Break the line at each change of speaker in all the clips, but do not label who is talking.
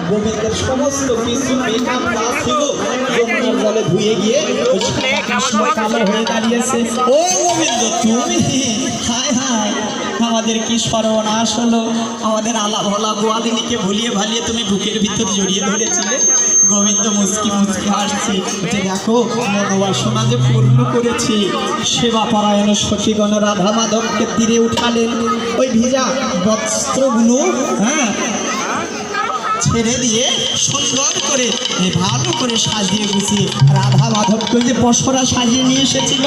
গোবিন্দের সমস্ত কিছু মেকআপ কাজ ছিল যমুনার জলে ধুয়ে গিয়ে কালো হয়ে দাঁড়িয়েছে। ও গোবিন্দ তুমি, হায় হায় আমাদের কি সর্বনাশ হলো। আমাদের আলা ভোলা গোয়ালিনীকে ভুলিয়ে ভালিয়ে তুমি বুকের ভিতর জড়িয়ে ধরেছিলে। গোবিন্দ মুচকি মুচকি হাসছে, দেখো মনোবাসনা যে পূর্ণ করেছি। সেবা পরায়ণ সখীগণ রাধা মাধবকে তীরে উঠালেন। ওই ভিজা বস্ত্রগুলো ছেড়ে দিয়ে সুন্দর করে ভালো করে সাজিয়ে গুছিয়ে রাধা মাধবকে যে বসরা সাজিয়ে নিয়ে এসেছিল,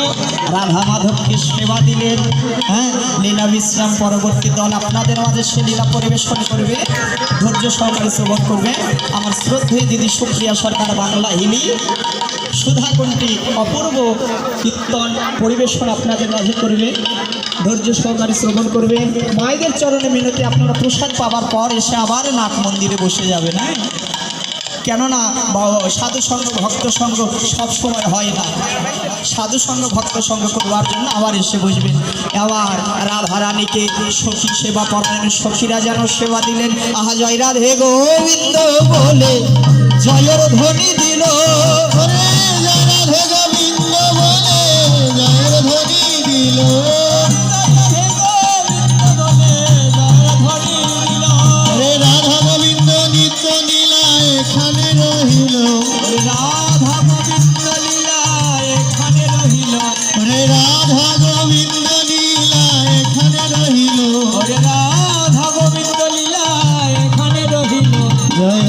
রাধা মাধবকে সেবা দিলেন। লীলা বিশ্রাম পরবর্তী দল আপনাদের মাঝে সে লীলা পরিবেশন করবে, ধৈর্য সহকারে শ্রবণ করবে। আমার শ্রদ্ধেয় দিদি সুপ্রিয়া সরকার বাংলা হিলি সুধাকুণ্ঠী অপূর্ব কীর্তন পরিবেশন আপনাদের মাঝে করবে, ধৈর্য সহকারে শ্রবণ করবে। মায়েদের চরণে মিনতি, আপনারা প্রসাদ পাবার পর এসে আবার নাট মন্দিরে বসে যাবে না, কেননা সাধু সঙ্গ ভক্ত সঙ্গ সবসময় হয় না। সাধু সঙ্গ ভক্ত সঙ্গ করবার জন্য আবার এসে বসবেন। আবার রাধারানীকে সখী সেবা পরায়ণ সখীরা যেন সেবা দিলেন। আহা জয় রাধে গোবিন্দ বলে জয়ের ধ্বনি দিল, জয় রাধে গোবিন্দ বলে জয়ের ধ্বনি দিল। রাধা গোবিন্দ নিত্য লীলা এখানে রহিল, রাধা গোবিন্দ লীলা এখানে রহিল, রাধা গোবিন্দ লীলা এখানে রহিল, রাধা গোবিন্দ লীলা এখানে রহিল। জয়